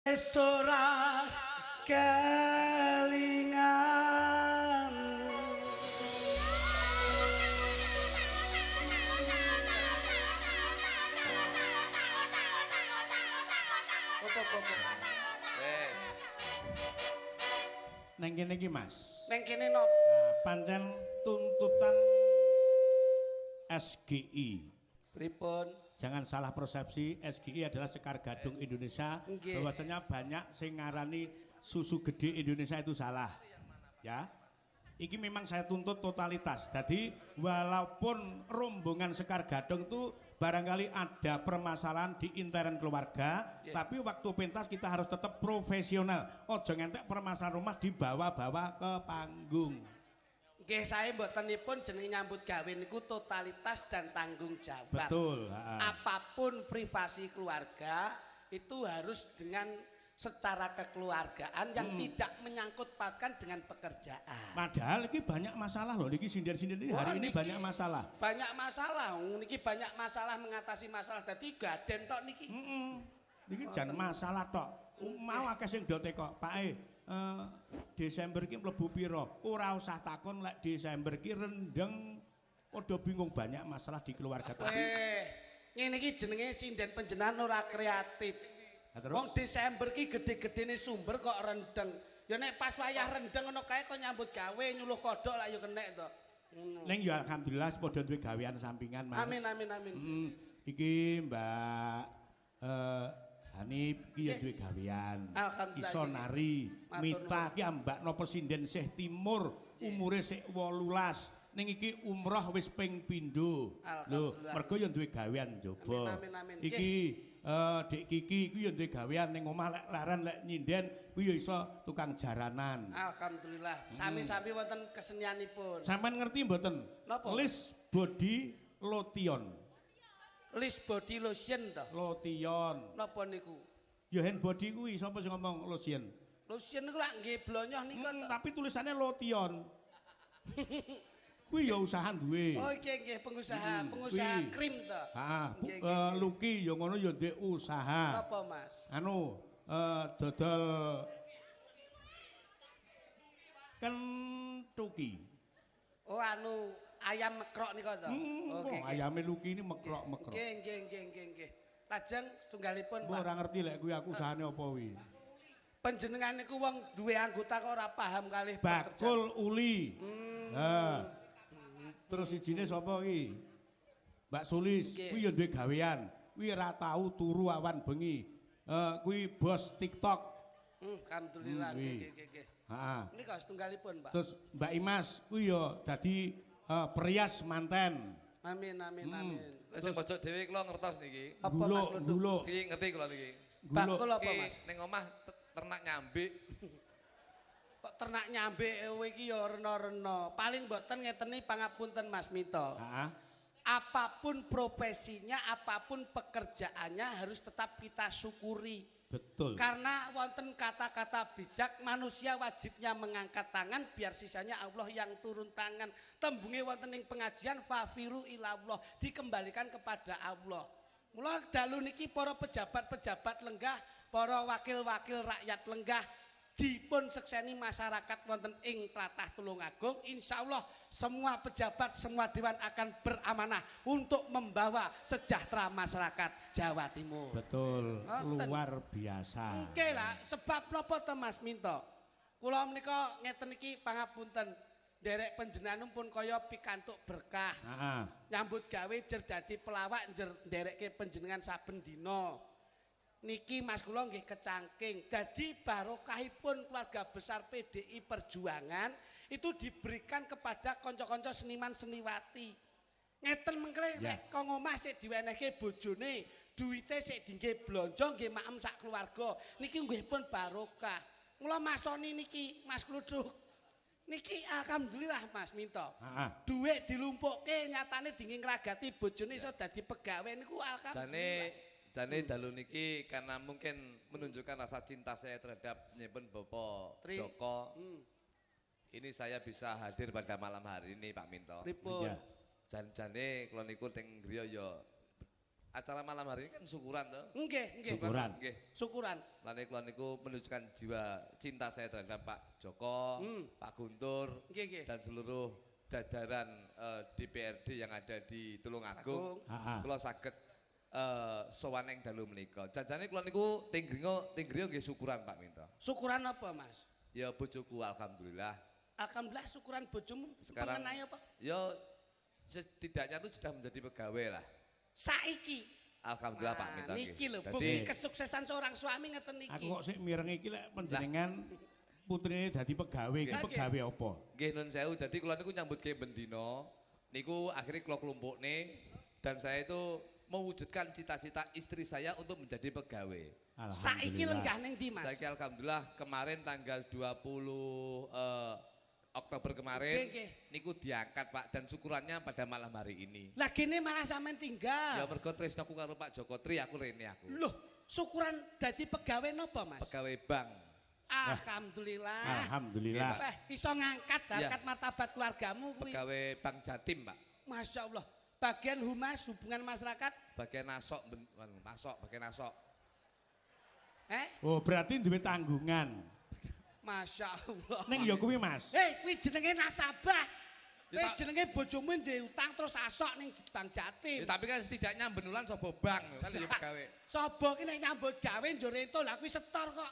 Ora kelingan Neng kene iki Mas. Neng kene napa? Pancen tuntutan SGI. Pripun? Jangan salah persepsi, SGI adalah Sekar Gadung Indonesia. Bahwasanya banyak sing ngarani susu gede Indonesia itu salah. Ya. Iki memang saya tuntut totalitas. Jadi walaupun rombongan Sekar Gadung itu barangkali ada permasalahan di intern keluarga, tapi waktu pentas kita harus tetap profesional. Ojo ngentek permasalahan rumah dibawa-bawa ke panggung. Nggih, saya mbotenipun jenenge nyambut gawe niku totalitas dan tanggung jawab. Betul. Apapun privasi keluarga itu harus dengan secara kekeluargaan yang tidak menyangkut pautkan dengan pekerjaan. Padahal ini banyak masalah loh, niki sindir-sindir ini hari ini banyak masalah. Banyak masalah, niki banyak masalah mengatasi masalah. Dadi gaden tok niki. Niki jan masalah tok. Mau akeh sing do teko, Pak Desember ki mlebu pira? Ora usah takon lek Desember ki rendeng. Padha bingung banyak masalah di keluarga tadi. Ngene iki jenenge sinden panjenengan ora kreatif. Wong Desember ki gede-gedene sumber kok rendeng. Ya nek pas wayah rendeng ngono kae kok nyambut gawe nyuluh kodhok lak ya kenek to. Ning ya alhamdulillah padha duwe gawean sampingan Mas. Amin amin amin. Iki Mbak Hanif iki ya duwe gawean. Iso nari. Mita ki ambakno Pesinden Seh Timur, umure sik 18. Ning iki umroh wis ping pindho. Lho, mergo ya duwe gawean njaba. Iki Dek Kiki kuwi ya duwe gawean ning omah lek laran lek nyinden kuwi ya iso tukang jaranan. Alhamdulillah. Sami-sami wonten kesenianipun. Sampeyan ngerti mboten? Lis body lotion. Lis body lotion to? Lotion. Napa niku? Ya hand body kuwi sapa sing ngomong lotion? Lotion niku lak nggih blonyoh niku to. Tapi tulisannya lotion. Kuwi ya usaha duwe. Oh nggih pengusaha krim to. Heeh. Luki ya ngono ya ndek usaha. Napa Mas? Anu dodol kentuki. Oh anu ayam mekrok nika to. Oke. Ayame Luki ini mekrok-mekrok. Nggih. Lajeng setunggalipun Pak. Ora ngerti lek kuwi aku usahane apa kuwi. Panjenengan niku wong duwe anggota kok ora paham kalih bakul uli. Terus sijine sapa iki? Mbak Sulis, kuwi ya duwe gawean. Kuwi ora tau turu awan bengi. Kuwi bos TikTok. Alhamdulillah nggih. Heeh. Nika setunggalipun, Pak. Terus Mbak Imas kuwi ya dadi perias manten. Amin. Sing pojok dhewe kula ngertos niki. Guluk. Iki ngerti kula niki. Bakul apa, Mas? Ning omah ternak nyambik. Kok ternak nyambik kowe iki ya rena-rena. Paling mboten ngeteni pangapunten Mas Mito. Apapun profesinya, apapun pekerjaannya harus tetap kita syukuri. Betul. Karena wonten kata-kata bijak, manusia wajibnya mengangkat tangan biar sisanya Allah yang turun tangan. Tembunge wonten ing pengajian fafiru ilallah, dikembalikan kepada Allah. Mula dalu niki para pejabat-pejabat lenggah, para wakil-wakil rakyat lenggah dipun sekseni masyarakat wonten ing tlatah Tulungagung. Insyaallah semua pejabat, semua dewan akan beramanah untuk membawa sejahtera masyarakat Jawa Timur. Betul, luar biasa. Oke lah, sebab napa to Mas Minto? Kula menika ngeten iki pangapunten. Derek panjenengan pun kaya pikantuk berkah. Nyambut gawe jer dadi pelawak jer nderekke panjenengan saben dina. Niki Mas kula nggih kecangking. Dadi barokahipun keluarga besar PDI Perjuangan itu diberikan kepada kanca-kanca seniman seniwati. Ngeten mengke nek kok omah sik diwenehke bojone, duwite sik dingge blonjo nggih maem sak keluarga. Niki nggih pun barokah. Mula masoni niki Mas Kluduk. Niki alhamdulillah Mas Minto. Duit dilumpukke nyatane dingin ngragati bojone iso dadi pegawe niku alhamdulillah. Jane dalu niki karena mungkin menunjukkan rasa cinta saya terhadap nyimpen Bapak Joko. Ini saya bisa hadir pada malam hari ini Pak Minto. Pripun? Jane kula niku teng griya ya acara malam hari ini kan syukuran toh. Nggih, nggih. Syukuran. Nggih. Syukuran. Lan kula niku menunjukkan jiwa cinta saya terhadap Pak Joko, Pak Guntur, Nggih, nggih. dan seluruh jajaran DPRD yang ada di Tulungagung. Kula saged sowan ing dalu menika. Janjane kula niku teng griya nggih syukuran Pak Minto. Syukuran apa, Mas? Ya bojoku alhamdulillah. Alhamdulillah syukuran bojomu Sekarang mengenai apa? ya setidaknya itu sudah menjadi pegawai lah. Saiki. Alhamdulillah Pak Minto. Niki lho, Dadi- bukti kesuksesan seorang suami ngeten niki. Aku kok sik mireng iki lek panjenengan putrine dadi pegawai, iki Lah, pegawai apa? Nggih nun sewu, dadi kula niku nyambut gawe bendina, niku akhirnya kula klumpukne dan saya itu mewujudkan cita-cita istri saya untuk menjadi pegawai. Saiki lenggah ning ndi, Mas? Saiki alhamdulillah kemarin tanggal 20 Oktober kemarin Nggih, nggih. niku diangkat Pak dan syukurannya pada malam hari ini. Lah gene malah sampean Ya tinggal. mergo tresnaku karo Pak Joko Tri aku rene aku. Loh, syukuran dadi pegawai napa, Mas? Pegawai bank. Alhamdulillah. Alhamdulillah. Iso ngangkat harkat martabat keluargamu kuwi. Pegawai Bank Jatim, Pak. Masya Allah. Bagian humas hubungan masyarakat. Bagian nasok, bagian nasok. Oh, berarti duwe tanggungan. Masya Allah. Ning ya kuwi, Mas. Kuwi jenenge nasabah. Ya, Kuwi tak- jenenge bojomu duwe utang terus asok ning Bank Jatim. Ya, tapi kan setidaknya benulan sobo bank kan ya pegawai. Sobo ki nek nyambut gawe njur entuk lah kuwi setor kok.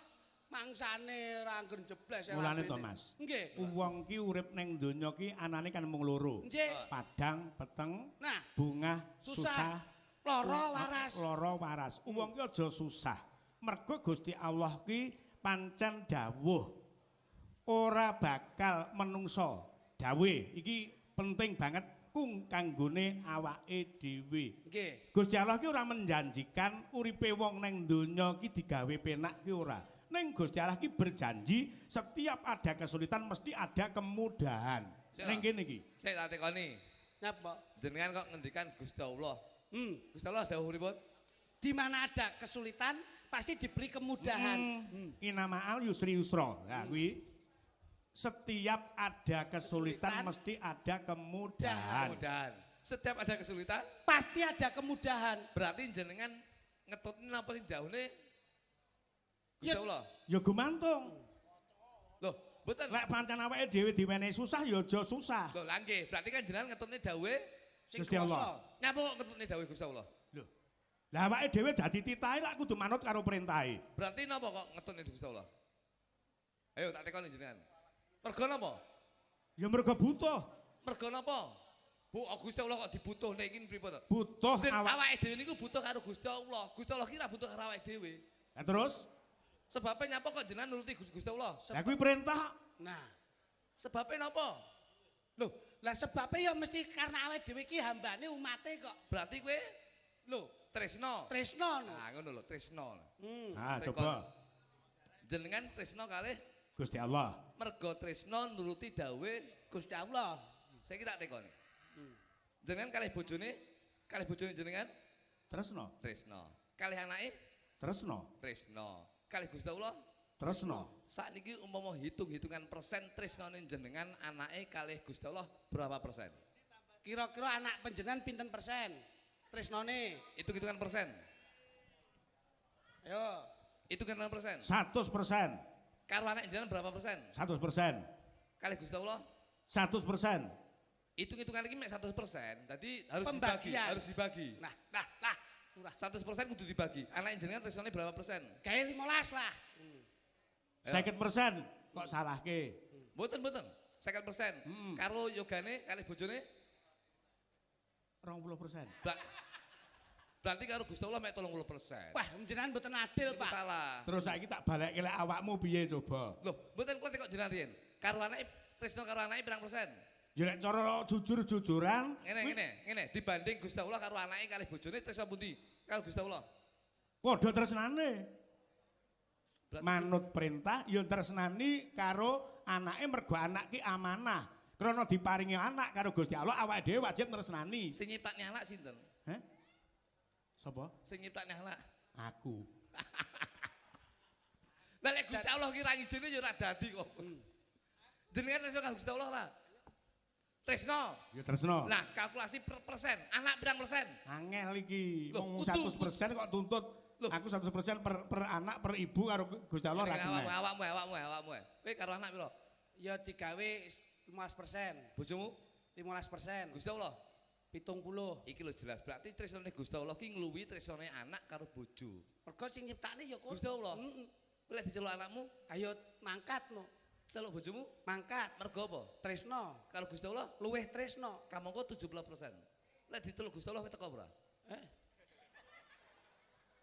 Mangsane ra angger jebles ya. Mulane to, lambene. Mas. Nggih. Wong ki urip ning donya ki anane kan mung loro. Nggih. Padang, peteng, Nah, bungah, susah. susah. Loro waras. Loro waras. Wong ki aja susah. Mergo Gusti Allah ki pancen dawuh ora bakal menungso. Dawuh iki penting banget kung kanggone awake dhewe. Nggih. Gusti Allah ki ora menjanjikan uripe wong ning donya ki digawe penak ki ora. Ning Gusti Allah ki berjanji setiap ada kesulitan mesti ada kemudahan. Siap. Ning kene iki. Saya tak tekoni. Napa? Jenengan kok ngendikan Gusti Allah. Hmm. Gusti Allah dawuh pripun? Di mana ada kesulitan pasti diberi kemudahan. Inama'al yusri yusra. Nah kuwi setiap ada kesulitan Kesulitan. mesti ada kemudahan. Mudahan. Setiap ada kesulitan, Pasti ada kemudahan. berarti jenengan ngetutne napa sing dawuhne Gusti Ya. Allah. Ya gumantung. Loh, mboten. Lek pancen awake dhewe diwenehi susah ya aja susah. Loh, lah nggih, berarti kan jenengan ngetutne dawuhe Sing Gusti Allah. kuwasa. nyapa kok ngetutne dawuhe Gusti Allah? Lho. Lah awake dhewe dadi titahe lak kudu manut karo perintahe. Berarti napa kok ngetutne Gusti Allah? Ayo tak tekoni jenengan. Mergo napa? Ya mergo butuh. Mergo napa? Bu, Gusti Allah kok dibutuhne iki pripun to? Butuh Den awak. awake dhewe niku butuh karo Gusti Allah. Gusti Allah ki ora butuh karo awake dhewe. Lah terus, Sebabnya nyapa kok jenengan nuruti Gusti Allah? lah kuwi perintah. Nah, Sebabnya napa? loh, lah sebabnya ya mesti karena awake dhewe iki hambane umate kok. Berarti kowe Loh, tresno. tresno. No. Nah, ngono lho, tresno. Ah, Tekon. coba Jenengan tresno kalih Gusti Allah. mergo tresno nuruti dawuhe Gusti Allah. saiki tak tekoni. Jenengan kalih bojone jenengan Tresno, tresno. Kalih anake tresno, tresno. Kalih Gusti Allah tresno. sakniki umpama hitung-hitungan persen tresnone jenengan anake kalih Gusti Allah berapa persen? Kira-kira anak panjenengan pinten persen? Tresnone. Hitung-hitungan persen. Ayo. Hitung-hitungan persen. 100%. Karo anak jenengan berapa persen? 100%. Kalih Gusti Allah 100%. hitung-hitungan iki mek 100%. Dadi harus Pembagian. dibagi. Nah, murah. 100% kudu dibagi. Anak jenengan tresnone berapa persen? Gawe 15 lah. 50% kok salahke. Mboten. 50%. Karo yogane kalih bojone 20%. berarti karo Gusti Allah mek 30%. Wah, jenengan mboten adil, Itu Pak. salah. Terus saiki tak balekke lek awakmu piye coba? Loh, mboten kula tekok jenengan riyen. Karo anake tresno karo anake pirang persen? Ya nek cara jujur-jujuran Ngene, dibanding Gusti Allah karo anake kalih bojone tresno pundi? Karo Gusti Allah. padha tresnane. Berarti- Manut perintah ya tresnani karo anake mergo anak ki amanah. Krana diparingi anak karo Gusti Allah awake dhewe wajib tresnani. Sing nyiptakne anak sinten? Hah? Sapa? Sing nyiptakne anak. Aku. Lah lek Gusti Allah ki ra ngijine ya ora dadi kok. Jenengan tresno karo Gusti Allah ora? Tresno. Ya Tresno. Nah, kalkulasi persen. Anak berang persen? Angel iki. Wong 100% Kudu. kok tuntut. Aku 100% per anak per ibu karo Gusti Allah ra kena. Awakmu. Kowe karo anak piro? Ya digawe 15%. Bojomu? 15%. Gusti Allah. 70. Iki lho jelas. Berarti tresnane Gusti Allah ki ngluwi tresnane anak karo bojo. Mergo sing nyiptakne ya Gusti Allah. Kowe lek diceluk anakmu, ayo mangkat no. celuk bojomu, Mangkat. mergo apa? Tresno. Kalau Gusti Allah Luweh tresno. kamangka 70%. Lek diteluk Gusti Allah teko ora?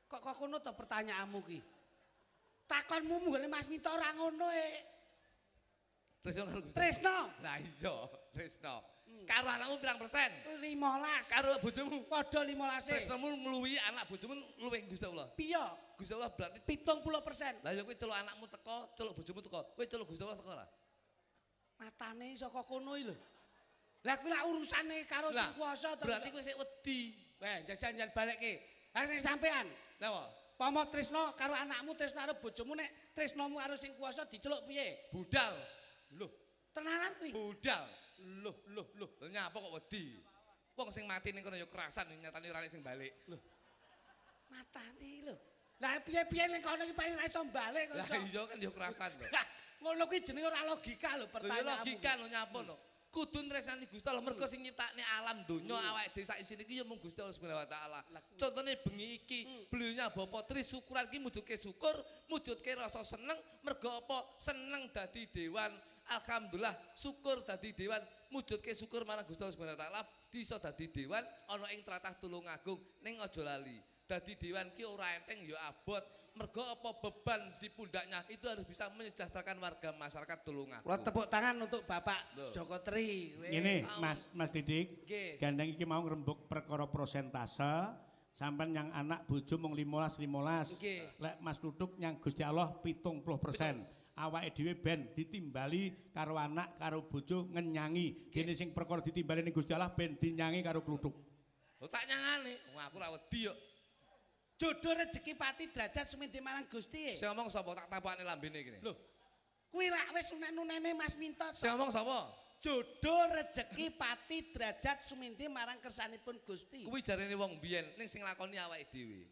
Kok ngono to pertanyaanmu ki? Takonmu munggane Mas Minto ora ngono Tresno karo Gusti. Tresno. Lah iya, tresno. Karo anakmu pirang persen? 15. Karo bojomu Padha 15. tresnomu ngluwi anak bojomu luwih Gusti Allah. Piye? Gusti Allah berarti 70%. lah ya kowe celuk anakmu teko, celuk bojomu teko. Kowe celuk Gusti Allah teko ora? Matane saka kono iki lho. Lah kuwi lak urusane karo sing kuasa to. Berarti kowe sik wedi. Weh, jajal balekke. Ha nek sampean Napa? Pama tresno karo anakmu, tresno karo bojomu, nek tresnomu karo sing kuasa diceluk piye? Budal. Loh, tenanan kuwi. Budal. Loh. Lho nyapa kok wedi? Wong sing mati ning kono ya kerasan nyatane ora sing balik. Loh. Matane lho. Lah piye-piye ning kono iki paling ora iso balik kok. Lah iya kan ya kerasan lho. Ngono kuwi jenenge ora logika lho Lho pertanyaanmu. logika lho nyapa lho. Kudu tresnani Gusti Allah mergo sing nyiptakne alam donya awake dhewe sak isine iki ya mung Gusti Allah Subhanahu wa taala. Contone bengi iki beliaunya Bapak Tri syukuran iki mujudke syukur, mujudke rasa seneng mergo apa? Seneng dadi dewan. Alhamdulillah syukur dadi dewan, mujudke syukur marang Gusti Allah Subhanahu wa taala bisa dadi dewan ana ing tlatah Tulungagung ning aja lali. Dadi dewan ki ora enteng ya abot. Mergo apa beban di pundaknya itu harus bisa menyejahterakan warga masyarakat Tulungagung. Kula tepuk tangan untuk Bapak Joko Tri. Ini Mas Didik, Nggih. gandeng iki mau ngrembug perkara prosentase, sampean yang anak bojo mung 15. Nggih. Lek Mas Duduk yang Gusti Allah 70%. Awake dhewe ben ditimbali karo anak karo bojo ngenyangi. Dene sing perkara ditimbali ning Gusti Allah ben dinyangi karo kluthuk. Lho tak nyangane, wong aku ora wedi yo. Jodoh rezeki pati derajat sumindi marang Gusti. Sing ngomong sapa tak tapakne lambene iki. Lho. Kuwi lak wis unek-unene Mas Minto. Sing ngomong sapa? Jodoh rezeki pati derajat sumindi marang kersanipun Gusti. Kuwi jarene wong biyen ning sing lakoni awake dhewe.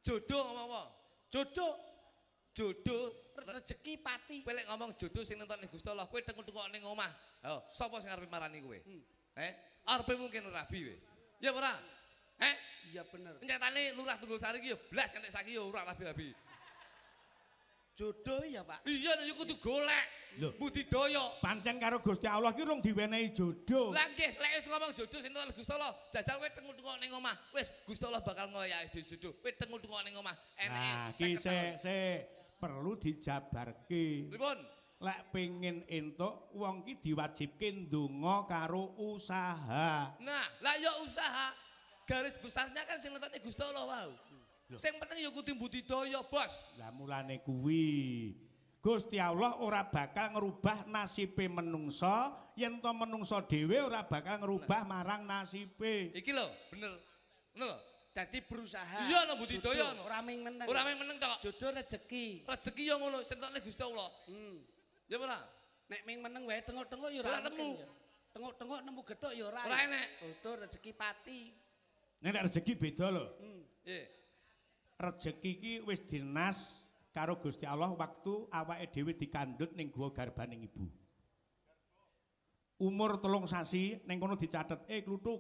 Jodoh ngomong apa? Jodoh Rezeki pati. kowe lek ngomong jodoh sing nonton ning Gusti Allah, kowe tengok-tengok ning omah. Lho, sapa sing arep marani kowe? Arepe mungkin rabi kowe. Ya ora? Iya bener. Nyatane Lurah Tunggul Sari iki ya blas nganti saiki ya ora rabi-rabi. Jodoh ya, Pak. Iya ya kudu golek. Lho. Budidaya. Pancen karo Gusti Allah ki rung diwenehi jodoh. Lah nggih, lek wis ngomong jodoh sing nonton Gusti Allah, jajal kowe tengok-tengok ning omah. Wis Gusti Allah bakal ngoyake dhewe jodoh. Kowe tengok-tengok ning omah. Nah, ki se perlu dijabarke. Pripun? Lek pengen entuk wong ki diwajibke ndonga karo usaha. Nah, lah ya usaha. Garis besarnya kan sing nonton Gusti Allah wau. Sing penting ya kudu budidaya, Bos. Lah mulane kuwi Gusti Allah ora bakal ngerubah nasibe menungso yen to menungso dhewe ora bakal ngerubah marang nasibe. Iki lho, bener. Bener lho. Dadi berusaha. Iya no budidaya no. Ora ming meneng. Ora meneng tok. Jodoh rezeki. Rezeki ya ngono, sing nonton Gusti Allah. Ya ora? Nek ming meneng wae tengok-tengok ya Ora ora temu. Tengok-tengok nemu gethuk ya ora. Ora enek. Jodoh rezeki pati. Nek rezeki beda lho. Nggih. Rezeki iki wis dinas karo Gusti Allah waktu awake dhewe dikandhut ning guwa garbaning ibu. Umur 3 sasi ning kono dicatet, kluthuk.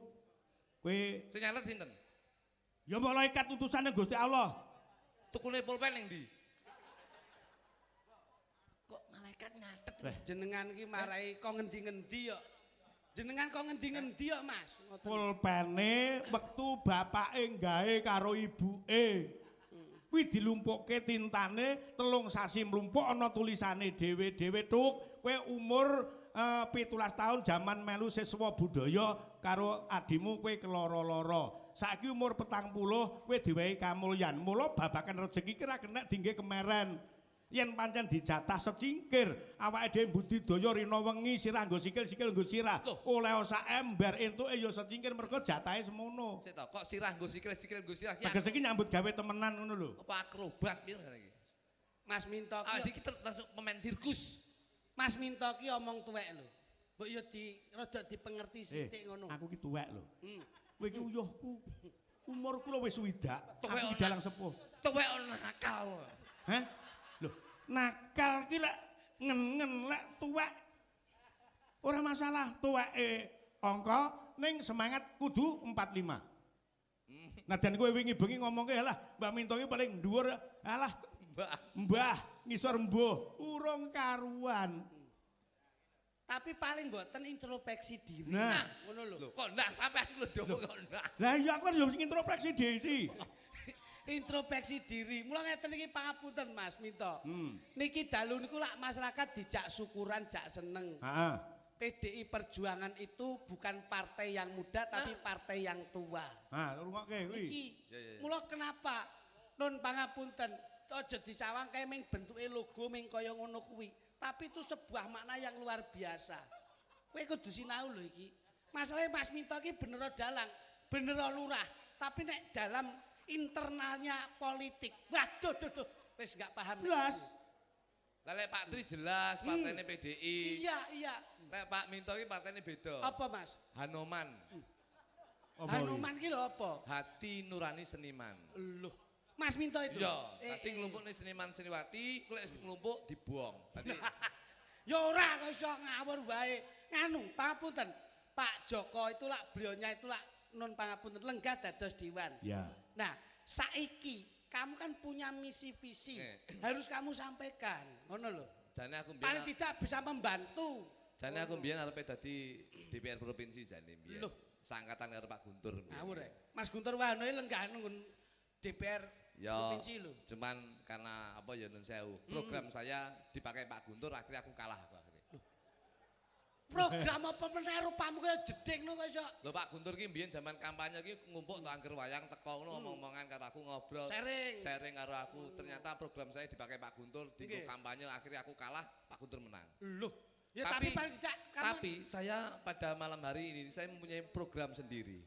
Kowe Sing nyalet sinten? ya malaikat utusane Gusti Allah. Tukune pulpen ning ndi? Kok malaikat nyatet? Jenengan iki marai kok ngendi-ngendi ya. Jenengan kok ngendi-ngendi ya, Mas? Pulpene wektu bapake gawe karo ibuke. Kuwi dilumpukke tintane 3 sasi mlumpuk ana tulisane dhewe-dhewe tuk kowe umur 17 tahun jaman melu siswa budaya karo adimu kowe keloro-loro. Saiki umur 40 kowe diwehi kamulyan. Mula babakan rezeki ki ra kena dingge kemeren. Yen pancen dijatah secingkir awake dhewe budidaya rina wengi sirah nggo sikil-sikil nggo sirah oleh sak ember entuke ya secingkir mergo jatahe semono. Sik to, kok sirah nggo sikil-sikil nggo sirah. Tegese iki nyambut gawe temenan ngono lho. Apa akrobat piye iki? Mas Minto Ah, ki iki langsung pemain sirkus. Mas Minto ki omong tuwek lho. Mbok ya rada dipengerti sithik ngono. Aku ki tuwek lho. Kowe iki uyuhku. Umurku lho wis swidak. Aku dalang sepuh. Tuwek nakal. Hah? Loh, nakal ki lek ngen lek tuwek. Ora masalah tuweke angka ning semangat kudu 45. Nadan kowe wingi bengi ngomongke alah Mbak Minto ki paling dhuwur alah Mbah ngisor mbuh urung karuan. Tapi paling mboten introspeksi diri. Nah, ngono lho. Lho, kok ndak sampean lho diomong kok ndak. Lah iya aku harus introspeksi diri. Introspeksi diri. Mula ngeten iki pangapunten Mas Minto. Niki dalu niku lak masyarakat dijak syukuran, jak seneng. Heeh. PDI Perjuangan itu bukan partai yang muda tapi partai yang tua. Nah, rungokke kuwi. Iki. Mula kenapa nun pangapunten aja disawang kae ming bentuke logo ming kaya ngono kuwi. Tapi itu sebuah makna yang luar biasa. Kowe kudu sinau lho iki. Masalahnya Mas Minto iki bener dalang, bener lurah. Tapi nek dalam internalnya politik, waduh duh, wis gak paham. Jelas. Lah lek Pak Tri jelas partainya PDI. Iya. Lek Pak Minto iki partainya beda. Apa Mas? Hanuman. Hanuman ki lho apa? Hati Nurani Seniman. Loh. Mas Minto itu. Iya, dadi nglumpukne seniman seniwati, kok lek nglumpuk dibuang. Dadi ya ora kok iso ngawur wae. Nganu, pangapunten. Pak Joko itu lak beliaunya itu lak nun pangapunten lenggah dados dewan. Ya. Nah, saiki kamu kan punya misi visi. Harus kamu sampaikan. Ngono lho. jane aku Paling mbiyen tidak bisa membantu. jane aku mbiyen arepe dadi DPR provinsi jane mbiyen. Loh. Sangkatan karo Pak Guntur mbiyen. Ngawur rek. Mas Guntur Wahana lenggah nunggu DPR Ya, provinsi lho. cuman karena apa ya nun sewu. Program saya dipakai Pak Guntur akhirnya aku kalah aku akhirnya. Program apa meneh rupamu kaya jeding lho kok iso. Lho Pak Guntur ki mbiyen zaman kampanye ki ngumpuk tok angger wayang teko ngono omong-omongan karo aku ngobrol. Sharing karo aku. Ternyata program saya dipakai Pak Guntur di kampanye akhirnya aku kalah, Pak Guntur menang. Loh, ya tapi paling tidak kamu Tapi saya pada malam hari ini saya mempunyai program sendiri.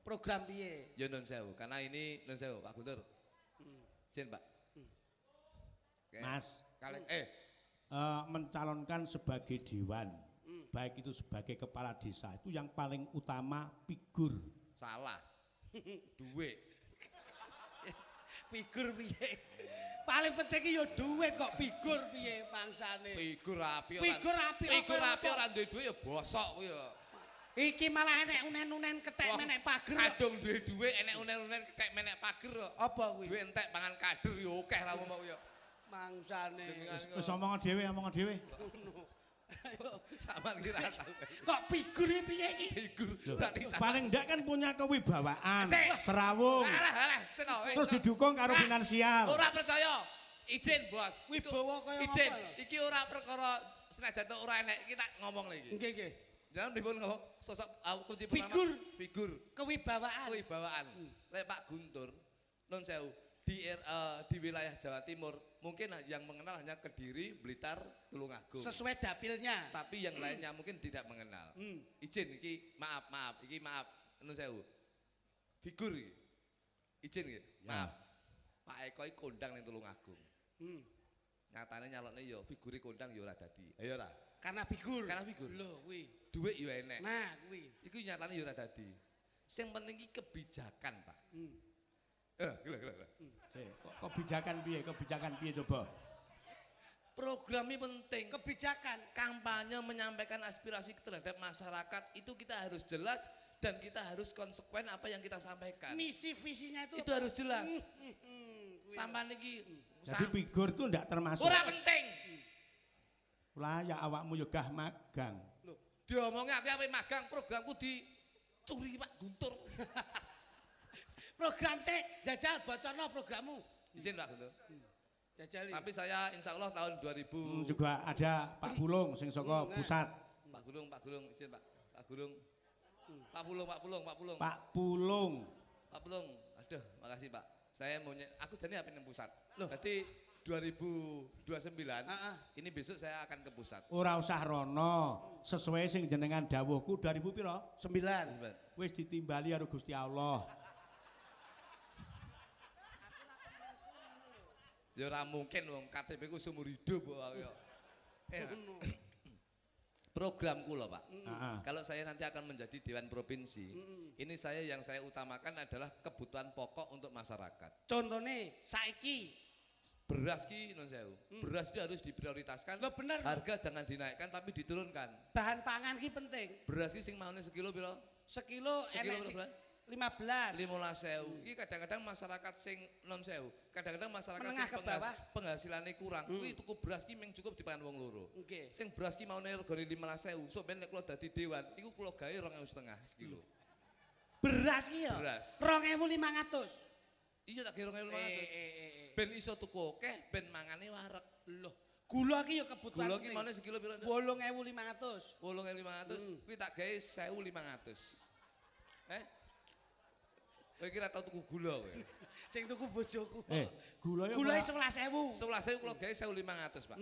program piye? Ya nun sewu, karena ini nun sewu Pak Guntur. Sin Pak. Oke. Mas, Kaleng mencalonkan sebagai dewan, baik itu sebagai kepala desa, itu yang paling utama figur. salah. Duit. Figur piye? Paling penting ki ya duit kok figur piye bangsane. Figur api ora duwe duit ya bosok kuwi ya. Iki malah enek unen-unen ketek menek pager. Kadung duwe duit enek unen-unen ketek menek pager kok. Apa kuwi? Duwe entek pangan kader ya akeh ra ngono ya. Mangsane. Wis omongan dhewe. Sama kira tahu. Kok figur piye iki? Figur. Paling ndak kan punya kewibawaan, serawung. Alah, seno. Terus didukung karo finansial. Ora percaya. Izin, Bos. Wibawa kaya Izin. apa lho? Iki ora perkara senajan ora enek kita ngomong lagi. Nggih. Jangan dipun ngomong sosok kunci pertama figur kewibawaan. Lek Pak Guntur nun sewu di wilayah Jawa Timur mungkin yang mengenal hanya Kediri, Blitar, Tulungagung. Sesuai dapilnya. Tapi yang lainnya mungkin tidak mengenal. Izin iki maaf, iki maaf nun sewu. Figur iki. Izin iki. Maaf. Pak Eko iki kondang ning Tulungagung. Nyatane nyalokne ya figure kondang ya ora dadi. Ayo ora. Karena figur. Lho kuwi. Duit ya enek. Nah, kuwi. Iku nyatane ya ora dadi. Sing penting iki kebijakan, Pak. Gila. Kebijakan piye coba? Programnya penting. Kebijakan. Kampanye menyampaikan aspirasi terhadap masyarakat itu kita harus jelas dan kita harus konsekuen apa yang kita sampaikan. Misi visinya itu harus jelas. Sampai niki. Jadi figur itu ndak termasuk. Ora penting. Lah ya awakmu yo gah magang. Loh, diomongnya aku magang programku dicuri Pak Guntur. Program sih jajal bocorno programmu. Izin Pak Guntur. Jajali. Tapi saya insya Allah tahun 2000 juga ada Pak Bulung sing saka pusat. Pak Bulung izin Pak. Pak Bulung. Aduh, makasih Pak. Saya mau aku jadi apa ning pusat. Berarti 2029 ini besok saya akan ke pusat. Ora usah rono, sesuai sing jenengan dawuhku 2000 pira? 9. Wis ditimbali karo Gusti Allah. Ya ora mungkin wong KTP ku seumur hidup kok. program kula Pak. Heeh. Kalau saya nanti akan menjadi Dewan Provinsi, ini yang saya utamakan adalah kebutuhan pokok untuk masyarakat. Contohnya saiki Beras ki non sewu. Beras itu harus diprioritaskan. Loh, bener. Harga jangan dinaikkan tapi diturunkan. bahan pangan ki penting. Beras ki sing maune sekilo piro? Sekilo enek Sekilo berapa? 15. 15.000. Iki kadang-kadang masyarakat sing non sewu, kadang-kadang masyarakat Menengah sing ke bawah. penghasilannya kurang. Kuwi tuku beras ki mung cukup dipangan wong loro. Nggih. Sing beras ki maune regane 15.000. Sok ben nek kula dadi dewan, iku kula gawe 2.500 sekilo. Beras ki ya. Beras. 2.500. Iya tak kira 2.500. Ben iso tuku akeh, ben mangane wareg. Loh, gula ki ya kebutuhan. Gula ki maune sekilo piro? 8.500. 8.500. Kuwi tak gawe 1.500. Kowe kira tau tuku gula kowe? Sing tuku bojoku. Gulanya Gula ora- 11.000. 11.000 kula gawe 1.500, Pak.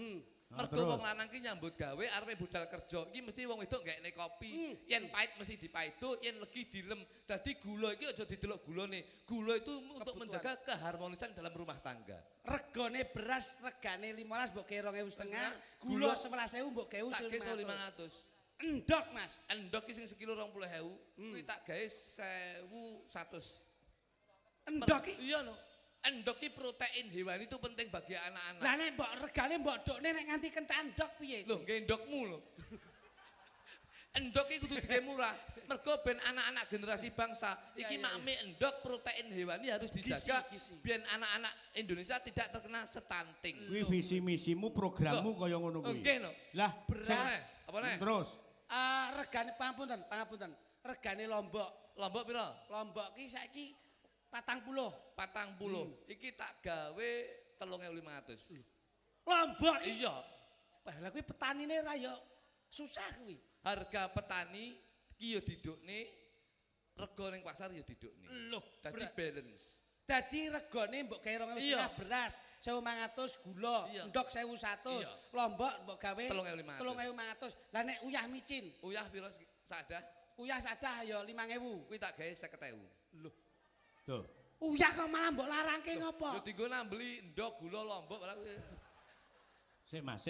Mergo terus? wong lanang ki nyambut gawe arepe budal kerja. Iki mesti wong wedok gakne kopi. Yen pahit mesti dipaiduk, yen legi dilem. Dadi gula iki aja didelok gulane. Gula itu untuk menjaga keharmonisan dalam rumah tangga. Regane beras regane 15 mbok gawe 2.500. Gula Gula 11.000 mbok gawe Tak gawe 1.500. 1.500. Endok, Mas. Endok ki sing sekilo 20.000, kuwi tak gawe 1.100. Endok ki. Iya no. Endok ki protein hewani itu penting bagi anak-anak. Lah nek mbok regane mbok dokne nek nganti kencan endok piye? Loh, nggih endokmu lho. Endok iki kudu digawe murah. Mergo ben anak-anak generasi bangsa iki makmi endok protein hewani harus dijaga Gizi. biar anak-anak Indonesia tidak terkena stunting. Kuwi visi misimu programmu kaya ngono kuwi. Nggih no. Lah, Beras. Apa nih? terus Regane pangapunten. Regane Lombok. Lombok piro? Lombok ki saiki 40. 40. Iki tak gawe 3.500. Lombok ki. Iya. Lah kuwi petanine ra ya susah kuwi. Harga petani ki ya didukne, rega ning pasar ya didukne. Loh, Dadi balance. Dadi regane mbok gawe 2.500 Iya. beras, 1.500 gula, Iya. endok 1.100, Iya. Lombok mbok gawe 3.500. 3.500. Lah nek uyah micin, Uyah piro sadah? uyah sadah ya 5.000. Kuwi tak gawe 50.000. tuh. Uyah kok malah mbok larangke ngopo? Yo dienggo nambeli ndok gula Lombok malah kuwi. Sik Mas.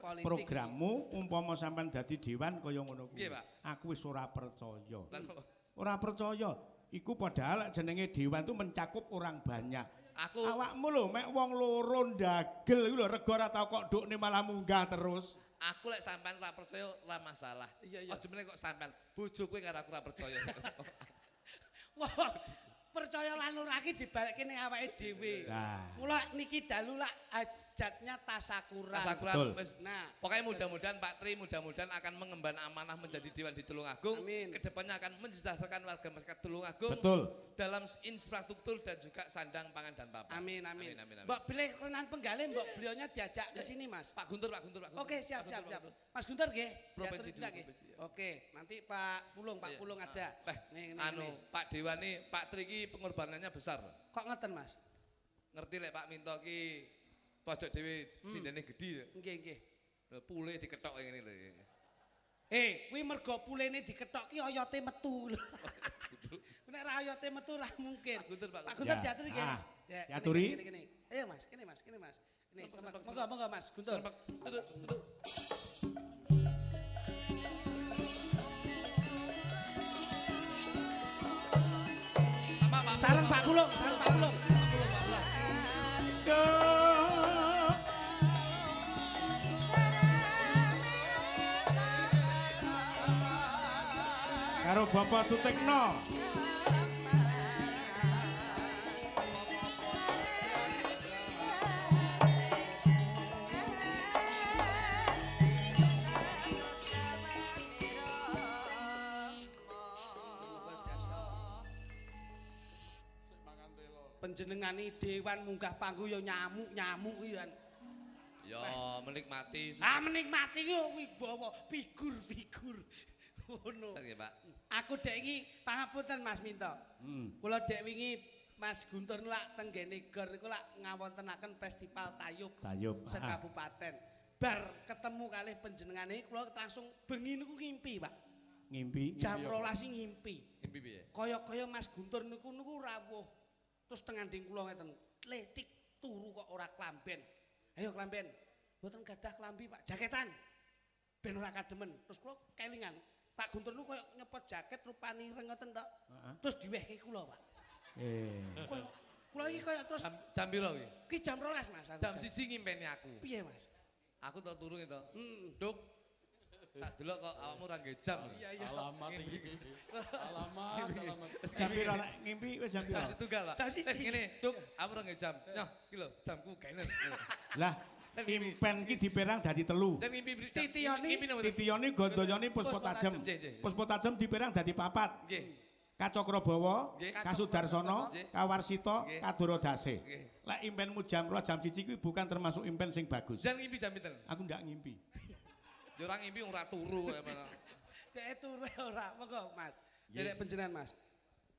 Politik. Programmu umpama sampean dadi dewan kaya ngono kuwi. Nggih, Pak. Aku wis ora percaya. Lan apa? Ora percaya. Iku padahal jenenge dewan itu mencakup orang banyak. Aku Awakmu lho mek wong loro ndagel iku lho rega ora tau kok ndukne malah munggah terus. aku lek sampean ra percaya ora masalah. Iya. Aja meneh kok sampean bojo kowe karo aku ora percaya. Wah, percaya lan ora ki dibalekke ning awake dhewe. Nah. Mula niki dalu lak hajatnya tasakuran. Tasakuran Betul. wis. Nah, Pokoknya mudah-mudahan Pak Tri mudah-mudahan akan mengemban amanah menjadi Dewan di Tulungagung. Amin. Kedepannya akan mensejahterakan warga masyarakat Tulungagung. Betul. Dalam infrastruktur dan juga sandang pangan dan papan. amin. Mbok pilih renan penggalih mbok beliaunya diajak ke sini, Mas. Pak Guntur. Oke, siap. Pak Guntur. Mas Guntur nggih. Provinsi diatur dulu, nggih. provinsi, ya. Oke, nanti Pak Pulung Iya. ada. Nih, Pak Dewan nih, Pak Tri ki pengorbanannya besar. Kok ngeten, Mas? Ngerti lek Pak Minto ki pojok dhewe sindene gedhi. Nggih. Pule diketok ngene lho. Kuwi mergo pulene dikethok ki oyote metu. Nek ra oyote metu ra mungkin. Pak Guntur. Pak Guntur Ya. diatur nggih. Ya, diaturi. Kene. Ayo Mas, kene Mas. Kene. Serempek. Monggo Mas Guntur. Serempek. Duduk. Apa, Pak? Sareng Pak Pulung. Karo Bapak Sutekno. Panjenengane dewan munggah panggung ya nyamuk kuwi kan. Ya, menikmati. Menikmati kuwi bawa figur. Ngono. Saya Pak. Aku dek iki pangapunten Mas Minto. Kula dek wingi Mas Guntur lak teng Gene Gor niku lak ngawontenaken festival tayub sekabupaten. Bar ketemu kalih panjenengane kula langsung bengi niku ngimpi, Pak. Ngimpi. Jam 12 ngimpi. Ngimpi piye? Kaya Mas Guntur niku rawuh. Terus teng ngandhing kula ngeten, letik turu kok ora klamben. Ayo klamben. Mboten gadah klambi, Pak. Jaketan. ben ora kademen. Terus kula kelingan. Pak Guntur niku koyo nyepot jaket rupane ireng ngoten tok. Terus diwehke kula, Pak. Koyo kula iki koyo terus jam piro kuwi? Ki jam 12, Mas. Jam 1 ngimpeni aku. Piye, Mas? Aku tok turu to. Duk. Tak delok kok awakmu ora nggih jam. Iya. Alamat iki. Alamat. Jam piro nek ngimpi wis jam piro? Jam setunggal, Pak. Jam siji. Ngene, Duk, aku ora nggih jam. Nyoh, iki lho, jamku kene. Lah, impen ki diperang dadi telu. Dan ngimpi Titioni. ngimpi napa? Titioni gondoyoni puspa tajem. Puspa tajem diperang dadi papat. Nggih. Kacokrabawa, Nggih. Kasudarsono, Nggih. Kawarsita, Nggih. Kadorodase. Nggih. Lek impenmu jam 2 jam 1 kuwi bukan termasuk impen sing bagus. Dan ngimpi jam pinten? Aku ndak ngimpi. Ya ora ngimpi ora turu ya mana. Dek turu ora, monggo Mas. Derek panjenengan Mas.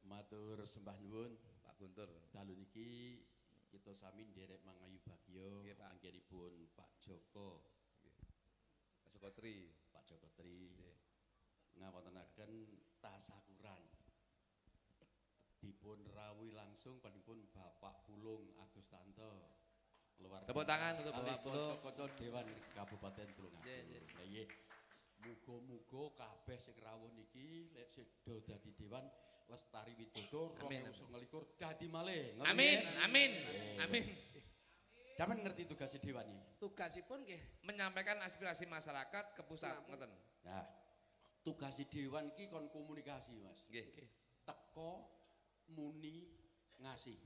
Matur sembah nuwun Pak Guntur. dalu niki kita sami nderek mangayu bagya Nggih, Pak. anggenipun Pak Joko, Sekotri. Pak Joko Tri ngawontenaken tasakuran. Dipun rawuhi langsung panipun Bapak Pulung Agustanto. Keluarga. Tepuk tangan untuk Bapak Pulung. Kocok Dewan Kabupaten Tulungagung. Nggih, Nggih. Muga-muga kabeh sing rawuh niki lek sedo dadi dewan Lestari Widodo Amin, 2029 dadi malih. Ngoten Amin, nggih? amin, amin. Sampeyan ngerti tugas dewan iki? Tugasipun nggih Menyampaikan aspirasi masyarakat ke pusat, ngoten. Nah, tugas dewan iki kon komunikasi, Mas. Nggih. Teko muni ngasih.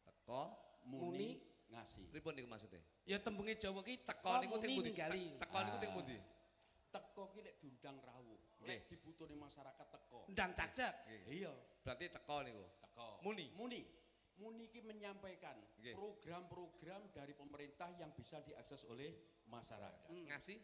Teko Muni ngasih. pripun niku maksudnya? ya tembunge Jawa ki Teko niku teng muni pundi? ninggali. Teko niku teng pundi? Teko ki lek diundang rawuh. Lek dibutuhne masyarakat teko. Ndang cacep. Iya, Berarti teko niku. teko. Muni. Muni ki menyampaikan Nggih. program-program dari pemerintah yang bisa diakses oleh masyarakat. Ngasih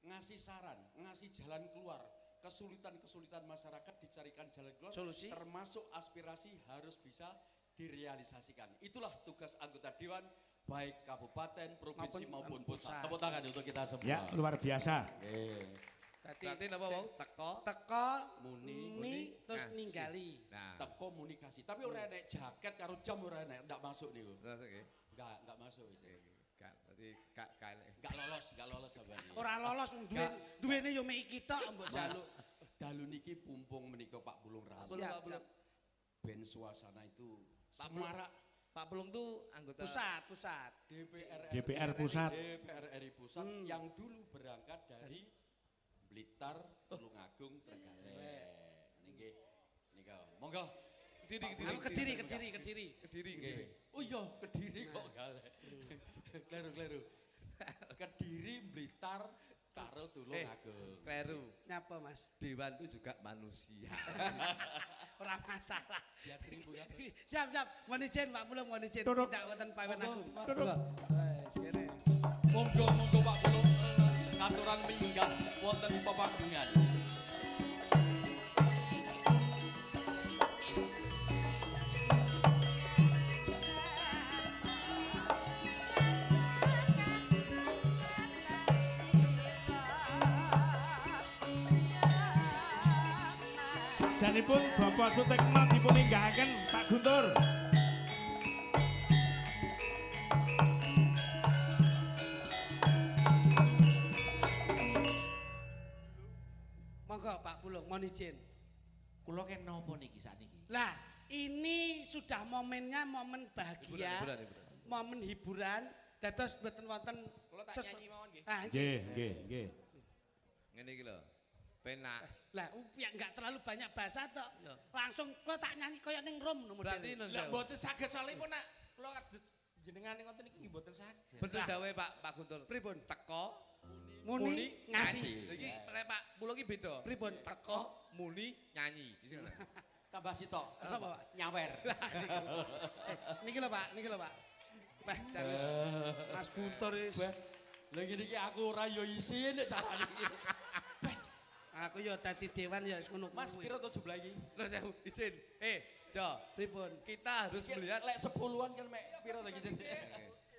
Ngasih saran, ngasih jalan keluar. Kesulitan-kesulitan masyarakat dicarikan jalan keluar. Solusi. Termasuk aspirasi harus bisa direalisasikan. Itulah tugas anggota dewan baik kabupaten, provinsi maupun pusat. Tepuk tangan untuk kita semua. Ya, luar biasa. Dadi berarti napa wau? Teko. teko Muni, terus ngasih. ninggali. Nah, komunikasi. Tapi ora enek jaket karo jam ora enek, ndak masuk niku. terus nggih. Enggak masuk itu. Gak, berarti gak enek. Enggak lolos sampeyan. Ora lolos duwene yo mek iki tok mbok jaluk. Dalu niki pumpung menika Pak Pulung Pak Rahasia. Pulung, Siap, Pak Pulung. Ben suasana itu Pak Pulung. semarak. Pak Pulung tuh anggota Pusat. DPR pusat. DPR RI pusat yang dulu berangkat dari Blitar, Tulungagung, Trenggalek. Nggih. Nika, monggo. Aku Kediri. Kediri. Nggih. Oh iya, Kediri kok galek. Kleru. Kediri, Blitar, karo Tulungagung. Kleru. Nyapa Mas? Dewan itu juga manusia. Ora masalah. Ya tribu ya. Siap. Mohon izin Pak Pulung, mohon izin. Turut. Tidak wonten pawen agung. Turut. Wes kene. Monggo Pak Pulung. Katuran minggah wonten pepagungan. Janipun Bapak Sutekno dipun inggahaken Pak Guntur. Monggo Pak Pulung, mohon izin. Kula ken napa niki sakniki? Lah, ini sudah momennya momen bahagia. Hiburan. Momen hiburan. Dados mboten wonten Kula tak nyanyi mawon nggih. Ah, Nggih. Ngene iki lho. Penak. Lah, ya enggak terlalu banyak bahasa tok. Ya. Langsung kula tak nyanyi kaya ning rom nomor. Berarti nun Lah sewu. mboten saged salipun nak kula kados jenengan ngoten niki nggih mboten saged. Bener gawe Pak Guntur. Pripun? Teko, Muni ngasih. Iki lek Pak Pulung iki beda. Pripun? Teko, muni, nyanyi. Isi ngono. Tambah sitok. Apa, Pak? Nyawer. Niki lho Pak. Wah, janus. Mas Guntur wis. Lah ngene iki aku ora yo isin nek carane iki. Aku ya dadi dewan ya wis ngono. Mas piro to jumlah iki? Nun sewu, izin. Jo, pripun? kita harus melihat Lek 10-an kan mek piro to iki?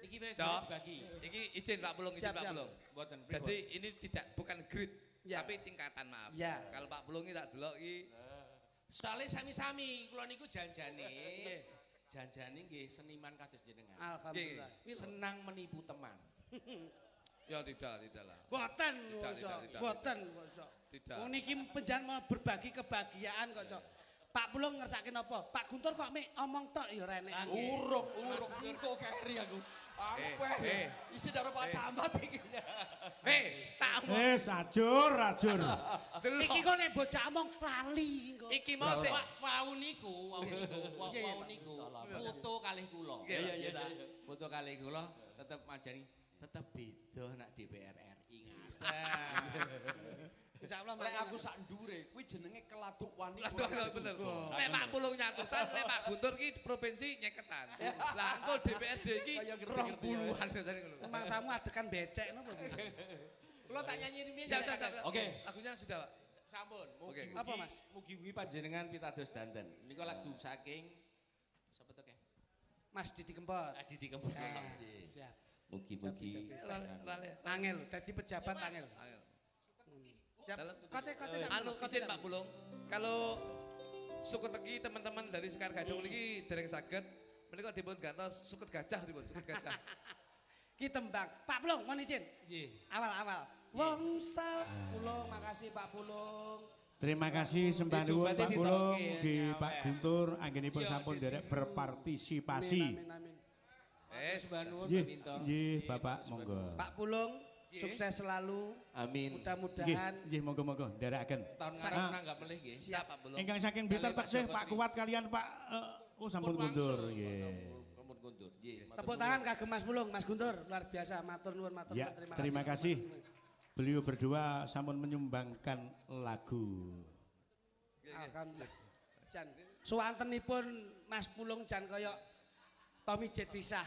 Niki wis Jo, dibagi. iki izin Pak Pulung, izin Siap, Pak siap. Pulung. Mboten Jadi ini bukan grade, Ya. tapi tingkatan maaf. Ya. Kalau Pak Pulung ini tak delok iki soalnya sami-sami kula niku janjane. Janjane nggih seniman kados jenengan. Alhamdulillah. Senang menipu teman. Ya tidak lah. Boten, Tidak. boten kok. Tidak. Wong niki panjenengan mau berbagi kebahagiaan kok. Pak Pulung ngersake napa? Pak Guntur kok mek omong tok ya rene. Uruk, engko keri aku. Aku isi karo Pak Camat iki. Tak omong. Ajur. Iki kok nek bocah omong lali kok. Iki mau sik Wau niku foto kalih kula. Iya. Foto kalih kula tetep majani tetep beda nak DPR RI. Insyaallah Lek aku sak ndure kuwi jenenge keladuk wani. bener. Nek Pak Pulung nyatusan, nek Pak Guntur ki provinsi nyeketan. Lah engko DPRD iki 20-an biasane ngono. Mangsamu adekan becek napa? Kula tak nyanyi riyen. Siap. Oke. Lagunya sudah, Pak. Sampun. Oke. Apa, Mas? Mugi-mugi panjenengan pitados danten. Niku lagu saking sapa to ke? Mas Didi Kempot. Didi Kempot. Siap. Mugi-mugi. Angel, dadi pejabat angel. Siap. Kote Anu izin Pak Pulung. Kalau suket teki teman-teman dari Sekar Gadung niki dereng saged menika dipun gantos suket gajah dipun, suket gajah. Ki tembang. Pak Pulung, mohon izin. Nggih. Awal-awal. Wong sak Pulung, makasih Pak Pulung. Terima kasih sembah nuwun Pak Pulung, mugi Ya, Pak Guntur anggenipun sampun derek berpartisipasi. Amin. Nggih, Bapak monggo. Pak Pulung, sukses selalu. Amin. Mudah-mudahan Nggih, monggo derekaken. Tahun ngarep nanggap melih nggih. Siap Pak Pulung. Ingkang saking Blitar taksih Pak Kuat kalian Pak sampun kundur nggih. Sampun kundur. Nggih. tepuk tangan kagem Mas Pulung, Mas Guntur, luar biasa. Matur nuwun, Ya, terima kasih. Beliau berdua sampun menyumbangkan lagu. Alhamdulillah. Jan, suwantenipun Mas Pulung jan kaya Tommy Jet pisah.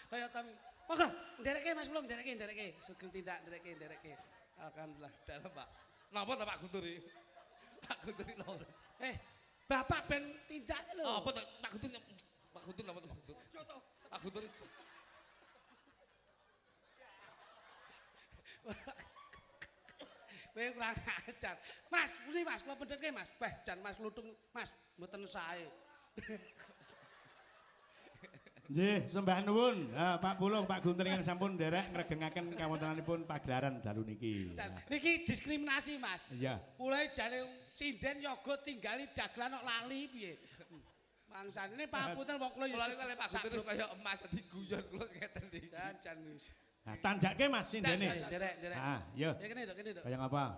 Kaya Tommy. Monggo, ndereke Mas Pulung, ndereke. Sugeng tindak ndereke. Alhamdulillah. Dalam Pak. Napa ta Pak Guntur iki? Pak Guntur iki lho. Bapak ben tindak lho. Apa ta Pak Guntur? Pak Guntur napa ta Pak Guntur? Pak Guntur. Kowe kurang ajar. Mas, pundi Mas, kula pendhetke Mas. Jan Mas lutung, Mas, mboten sae. Nggih, sembah nuwun. Pak Pulung, Pak Guntur ingkang sampun nderek ngregengaken kawontenanipun pagelaran dalu niki. Niki diskriminasi, Mas. Iya. Mulai jane sinden yoga tinggali dagelan kok lali piye. Mangsane ini papunten wong kula Kula niku Pak Guntur kaya emas dadi guyon kula ngeten iki. Jan wis. Nah, tanjake Mas sindene. Derek. Iya. Ya kene to. Kaya ngapa?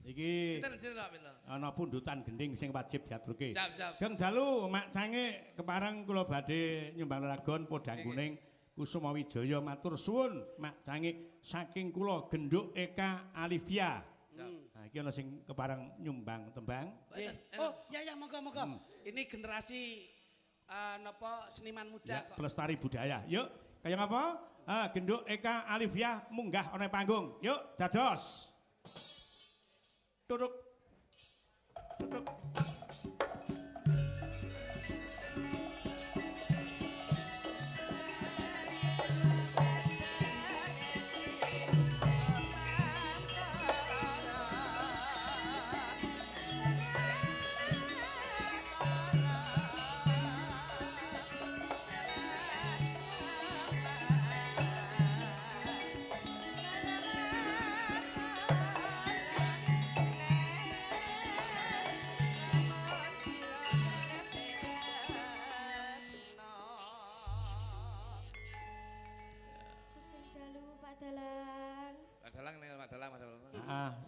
Iki Sinten Pak Minto? ana pundutan gending sing wajib diaturke. Siap. Geng dalu Mak Cange kepareng kula badhe nyumbang lelagon Podang Kuning Kusuma Wijaya matur suwun Mak Cange saking kula Genduk Eka Alivia. Nah iki ana sing kepareng nyumbang tembang. Oh, ya monggo. Ini generasi napa seniman muda Ya, kok. pelestari budaya. Yuk, kaya ngapa? Genduk Eka Alivia munggah ana panggung. Yuk, dados. Duduk.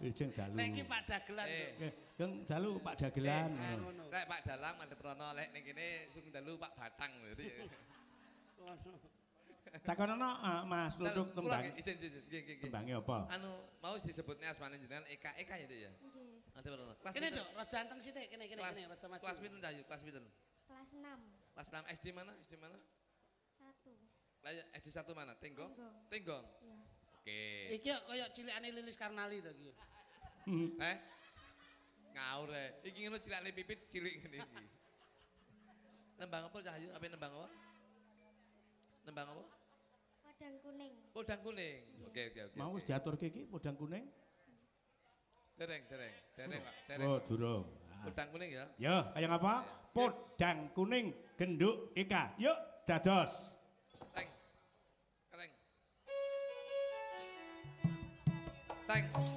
Ijeng dalu. Nek iki Pak Dagelan. Geng dalu Pak Dagelan. Lek Pak Dalang Mandep Rono lek ning kene sing dalu Pak Batang lho. Takonono Mas Luduk tembang. Izin. Tembange apa? Anu mau disebutnya asmane jenengan Eka ya Dik ya. Mandep Rono. Kene Dok, rada anteng sithik kene rada maju. Kelas pinten Cahayu? Kelas pinten? Kelas 6. Kelas 6 SD mana? 1. Lah SD 1 mana? Tenggong? Iya. Oke. Iki kaya cilikane Lilis Karnali to iki. Ngawur iki ngono cilikane Pipit cilik ngene iki. Nembang apa Cahayu? Apa nembang apa? Nembang apa? Podang Kuning. Podang Kuning. Oke. Mau wis diaturke iki Podang Kuning? Dereng, Pak. Oh, durung. Podang Kuning ya. Ya, kaya ngapa? Podang Kuning Genduk Eka. Yuk, dados. Teng. Enteng.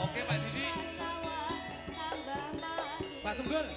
Oke Pak Didi. Pak Tunggul.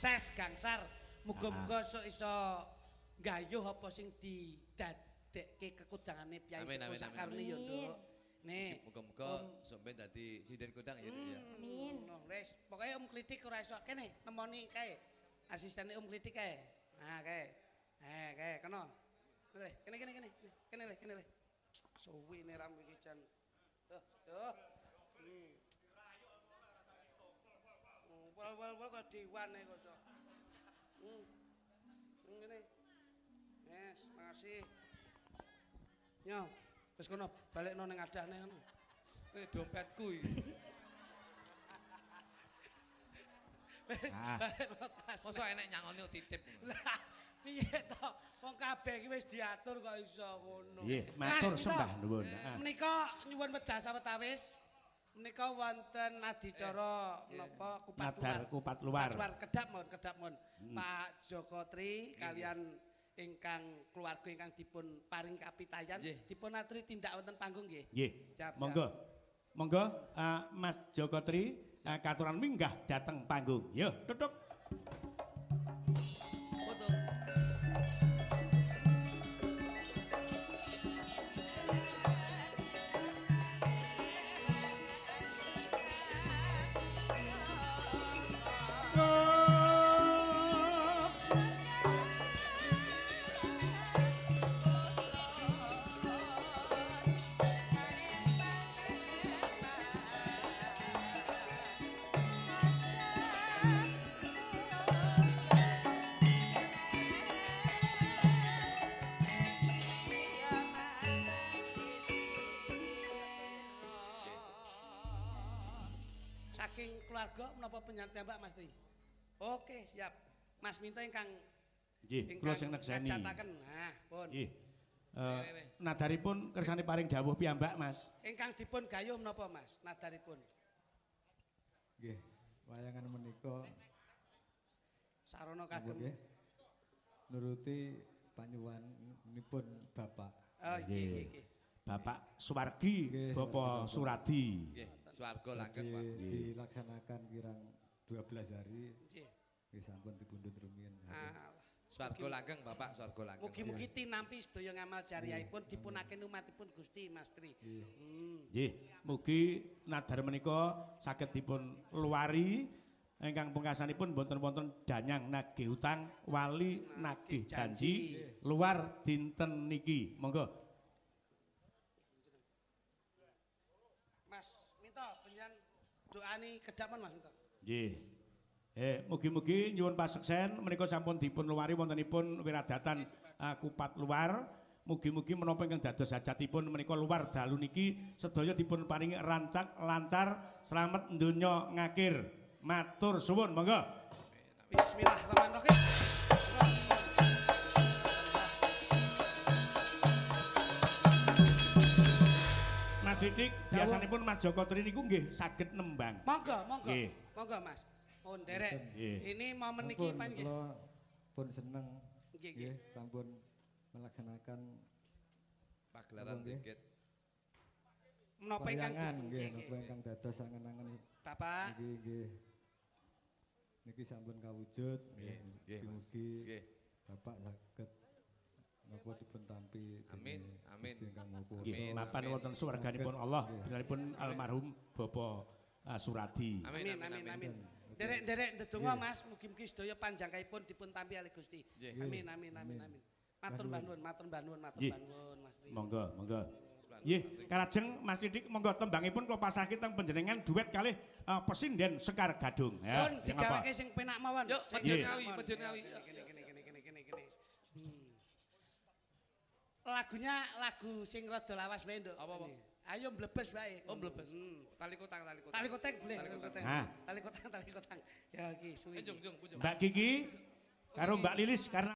sukses gangsar. Muga-muga sok iso gayuh apa sing ngedekke kekudangane Pyai Amin, Sepuh amin, Sakarni ya, Nduk. Nih, Muga-muga sampeyan dadi sinden kondang ya, Dik, ya. Amin. wis pokoke Om Klitik ora iso kene nemoni kae. Asistene Om Klitik kae. Nah, kae. Kae kena. Kene le. Suwi ne ram iki jan. Tuh. Wal kok diwan kok iso. Ngene. Yes, makasih. Yo, wis kono balekno ning adahne ngono. Dompetku iki. Wis balekno tas. Mosok enek nyangoni titip. Lah, piye to? Wong kabeh iki wis diatur kok iso ngono. Nggih, matur sembah nuwun. Menika nyuwun wedal sawetawis. Menika wonten adicara napa Nadar Kupat Luar. Kedap mon. Pak Joko Tri kalian ingkang keluarga ingkang dipun paring kapitayan dipun aturi tindak wonten panggung nggih. Nggih. Monggo Mas Joko Tri katuran minggah dateng panggung. Yo, tutuk. Foto. Saking keluarga menapa penyambak Mas Tri? Oke, siap. Mas Minto ingkang Nggih, kula sing nekseni. ngajataken. Nah, pun. Nggih. Nadaripun kersane paring dawuh piyambak, Mas. Ingkang dipun gayuh menapa Mas? Nadaripun. Nggih, wayangan menika Sarana kagem kagem. nggih nuruti panyuwunipun Bapak. Oh, nggih. Bapak Suwargi, Nggih, Bapak Suradi. Nggih, swarga langgeng, Pak. Dilaksanakan kirang 12 hari Nggih. nggih sampun dipundhut rumiyin. Swarga langgeng, Bapak, swarga langgeng. Mugi-mugi tinampi sedaya ngamal jariahipun dipunaken umatipun Gusti Mas Tri. Nggih, mugi nadar menika saged dipun luari ingkang pungkasanipun wonten-wonten danyang nagih utang wali nagih janji luar dinten niki. Monggo. Mas Minto panjenengan doani kedapan Mas Minto. Nggih. Mugi-mugi nyuwun paseksen menika sampun dipun luwari wontenipun wiradatan Kupat Luar. Mugi-mugi menapa ingkang dados hajatipun menika luar dalu niki sedaya dipun paringi rancak lancar slamet donya ngakir. Matur suwun, monggo. Bismillahirrahmanirrahim. Mas Didik, biasanipun Mas Joko Tri niku nggih saged nembang. Monggo. Nggih. Monggo Mas. Pun derek. Nggih. Ini momen niki panjenengan. Kula pun seneng Nggih, nggih sampun melaksanakan Pagelaran nggih. tiket. Menapa ingkang wayangan nggih napa ingkang dados angen-angen Bapak nggih. Niki sampun kawujud Nggih, nggih. Mas. Mugi Nggih. Bapak saged napa dipun tampi Amin, amin. Gusti ingkang Maha Kuwasa. Nggih, Amin, mapan amin. wonten swarganipun Allah, binaripun almarhum Bapak Suradi. amin. Derek ndedonga Mas, mugi-mugi sedaya panjangkaipun dipun tampi kalih Gusti. Nggih. Amin. Matur nuwun Mas Nggih. Tri. Monggo. Nggih, kalajeng Mas Didik monggo tembangipun kula pasrahke teng panjenengan duet kalih Pesinden Sekar Gadung. Ya, Pun digaweke sing penak mawon. Yuk, Sing Medun Ngawi. Kene. Lagunya lagu sing rada lawas wae, Nduk. Apa? Ayo mlebes wae. Oh, mlebes. Tali kotang. Tali koteng boleh. Tali koteng. Nah. Tali kotang. Ya iki suwi. Jung. Mbak Kiki karo Mbak Lilis karena